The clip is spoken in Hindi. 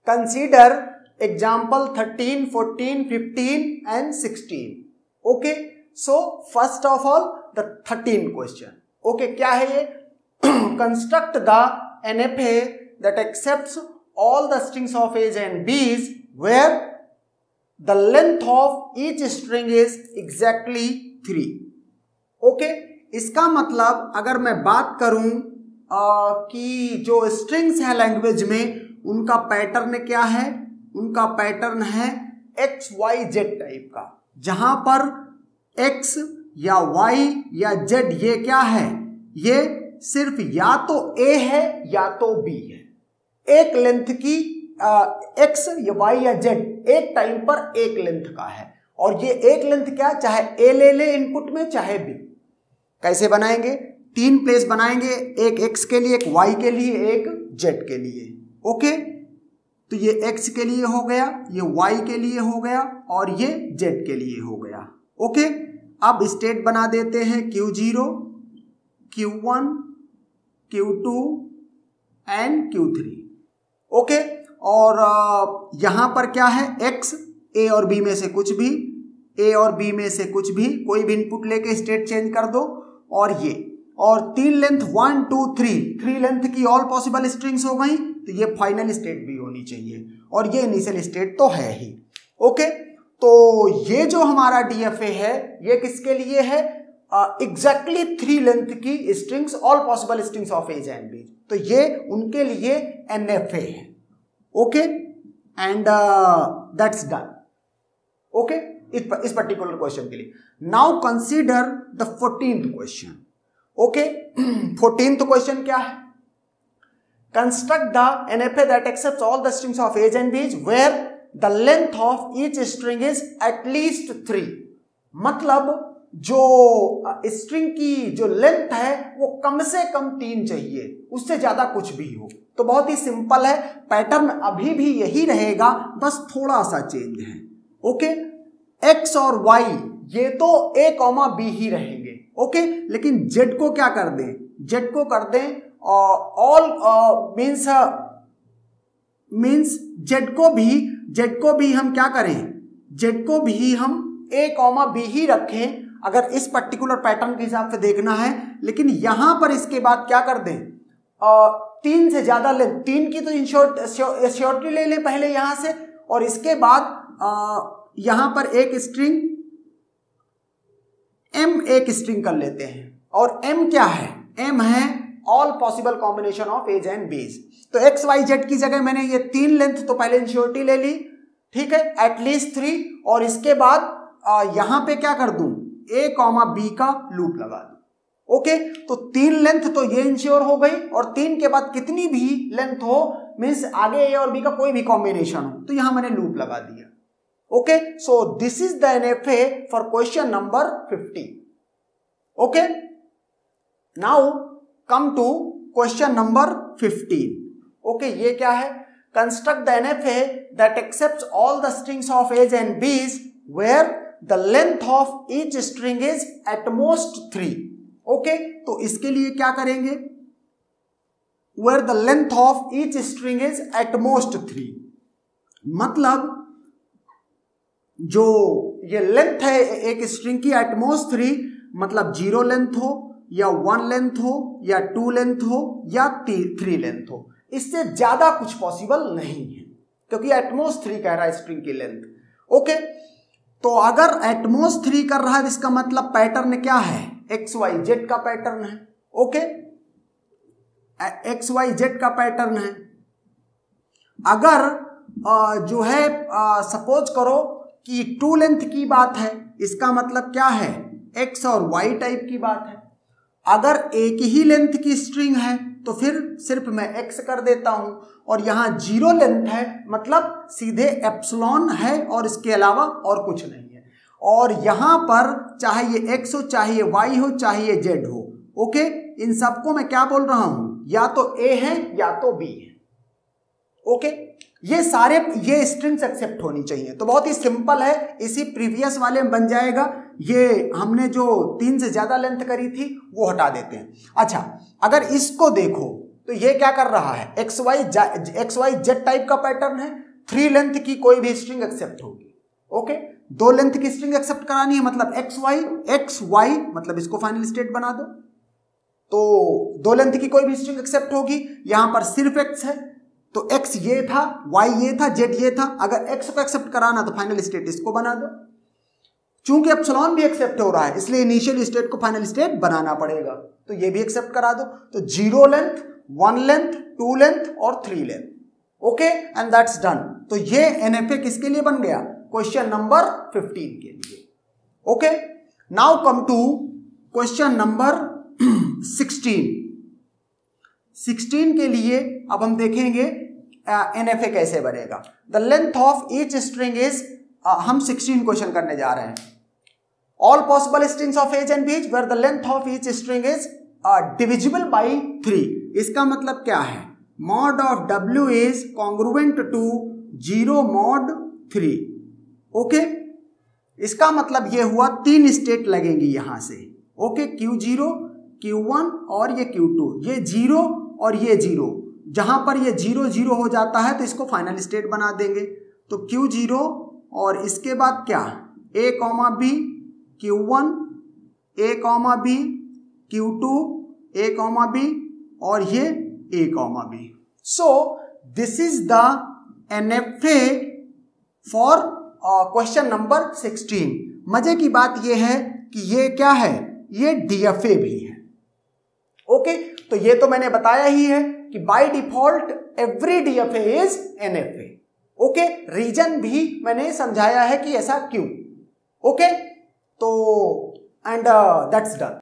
Consider example 13, 14, 15 and 16. Okay, so first of all the 13 question. Okay, क्या है ये? Construct the NFA that accepts all the strings of A's and B's where the length of each string is exactly 3. Okay, इसका मतलब अगर मैं बात करूं कि जो स्ट्रिंग्स है लैंग्वेज में उनका पैटर्न क्या है, उनका पैटर्न है XYZ टाइप का, जहां पर X या Y या Z ये क्या है, ये सिर्फ या तो A है या तो B है। एक लेंथ की X या Y या Z एक टाइम पर एक लेंथ का है, और ये एक लेंथ क्या, चाहे A ले ले इनपुट में चाहे B। कैसे बनाएंगे? 3 प्लेस बनाएंगे, एक X के लिए, एक Y के लिए, एक Z के लिए। ओके, तो ये X के लिए हो गया, ये Y के लिए हो गया और ये Z के लिए हो गया। ओके, अब स्टेट बना देते हैं Q0, Q1, Q2 and Q3। Okay, और यहां पर क्या है, X A और B में से कुछ भी, A और B में से कुछ भी, कोई भी इनपुट लेके स्टेट चेंज कर दो, और ये और 3 लेंथ 1 2 3 लेंथ की ऑल पॉसिबल स्ट्रिंग्स हो गई, तो ये फाइनल स्टेट भी होनी चाहिए, और ये इनिशियल स्टेट तो है ही। ओके, तो ये जो हमारा DFA है ये किसके लिए है? एग्जैक्टली 3 लेंथ की strings, all possible strings of a's and b, तो ये उनके लिए NFA है। Okay, and that's done. Okay, इस पर्टिकुलर क्वेश्चन के लिए। नाउ कंसीडर द 14th क्वेश्चन। ओके, 14th क्वेश्चन क्या है? Construct the NFA that accepts all the strings of a's and b's where the length of each string is at least 3। मतलब जो स्ट्रिंग की जो लेंथ है वो कम से कम 3 चाहिए, उससे ज्यादा कुछ भी हो। तो बहुत ही सिंपल है, पैटर्न अभी भी यही रहेगा, बस थोड़ा सा चेंज है। ओके, X और Y ये तो A, B ही रहेंगे। ओके, लेकिन Z को क्या कर दें? Z को कर दें ऑल मीन्स Z को भी हम क्या करें? Z को भी हम A, B ही रखें अगर इस पर्टिकुलर पैटर्न के हिसाब से देखना है। लेकिन यहां पर इसके बाद क्या कर दें? 3 से ज्यादा लेंथ, 3 की तो इंश्योरिटी ले लें पहले यहां से, और इसके बाद यहां पर एक स्ट्रिंग M एक स्ट्रिंग कर लेते हैं, और M क्या है? M है all possible combination of a's and b's. तो X Y Z की जगह मैंने ये 3 लेंथ तो पहले इंश्योरिटी ले ली, ठीक है, एटलीस्ट 3, और इसके बाद यहां पे क्या कर दूं? A, B का लूप लगा दूं। ओके, तो 3 लेंथ तो ये इंश्योर हो गई, और 3 के बाद कितनी भी लेंथ हो, मीन्स आगे A और B का कोई भी कॉम्बिनेशन हो, तो यहां मैंने लूप लगा दिया। Okay, so this is the NFA for question number 50. Okay, now come to question number 15. Okay, ये क्या है? Construct the NFA that accepts all the strings of A's and B's where the length of each string is at most 3. Okay, तो इसके लिए क्या करेंगे? Where the length of each string is at most 3, मतलब जो ये लेंथ है एक स्ट्रिंग की एटमोस्ट 3, मतलब 0 लेंथ हो या 1 लेंथ हो या 2 लेंथ हो या 3 लेंथ हो, इससे ज्यादा कुछ पॉसिबल नहीं है, क्योंकि एटमोस्ट 3 कह रहा है स्ट्रिंग की लेंथ। ओके, तो अगर एटमोस्ट 3 कर रहा है, इसका मतलब पैटर्न क्या है? XYZ का पैटर्न है। ओके, XYZ का पैटर्न है। अगर जो है सपोज करो कि 2 लेंथ की बात है, इसका मतलब क्या है? X और Y टाइप की बात है। अगर एक ही लेंथ की स्ट्रिंग है तो फिर सिर्फ मैं X कर देता हूं, और यहां 0 लेंथ है मतलब सीधे एप्सिलॉन है और इसके अलावा और कुछ नहीं है। और यहां पर चाहे ये X हो, चाहे ये Y हो, चाहे ये Z हो, ओके, इन सबको मैं क्या बोल रहा हूं? या तो A है या तो B है। ओके, ये सारे ये स्ट्रिंग्स एक्सेप्ट होनी चाहिए। तो बहुत ही सिंपल है, इसी प्रीवियस वाले में बन जाएगा। ये हमने जो 3 से ज्यादा लेंथ करी थी वो हटा देते हैं। अच्छा, अगर इसको देखो, तो ये क्या कर रहा है, एक्स वाई जेड टाइप का पैटर्न है, 3 लेंथ की कोई भी स्ट्रिंग एक्सेप्ट होगी। ओके, 2 लेंथ की स्ट्रिंग एक्सेप्ट करानी है, मतलब एक्स वाई मतलब इसको फाइनल स्टेट बना दो, तो 2 लेंथ की कोई भी स्ट्रिंग एक्सेप्ट होगी। यहां पर सिर्फ एक्स है, तो एक्स ये था, वाई ये था, जेड ये था। अगर एक्स को एक्सेप्ट कराना तो फाइनल स्टेट इसको बना दो। चूंकि एप्सिलॉन भी एक्सेप्ट हो रहा है इसलिए इनिशियल स्टेट को फाइनल स्टेट बनाना पड़ेगा, तो ये भी एक्सेप्ट करा दो। तो 0 लेंथ, 1 लेंथ, 2 लेंथ और 3 length. Okay, and that's done. तो ये NFA किसके लिए बन गया, क्वेश्चन नंबर 15 के लिए। Okay, now come to question number 16 के लिए अब हम देखेंगे NFA कैसे बनेगा। The length of each string is, हम 16 क्वेश्चन करने जा रहे हैं। All possible strings of a's and b's where the length of each string is divisible by 3। इसका मतलब क्या है, mod of W is congruent to 0 mod 3। Okay, इसका मतलब ये हुआ 3 स्टेट लगेंगी यहां से। ओके, Q0, Q1 और ये Q2, ये 0 और ये 0। जहां पर ये 0 0 हो जाता है तो इसको फाइनल स्टेट बना देंगे। तो Q0 और इसके बाद क्या, A, B, Q1, A, B, Q2, A, B और ये A, B। So this is the NFA for question number 16। मजे की बात यह है कि ये क्या है, ये DFA भी है। ओके, तो ये तो मैंने बताया ही है कि by default every DFA is NFA। Okay, reason भी मैंने समझाया है कि ऐसा क्यों। ओके, तो एंड दैट्स डन।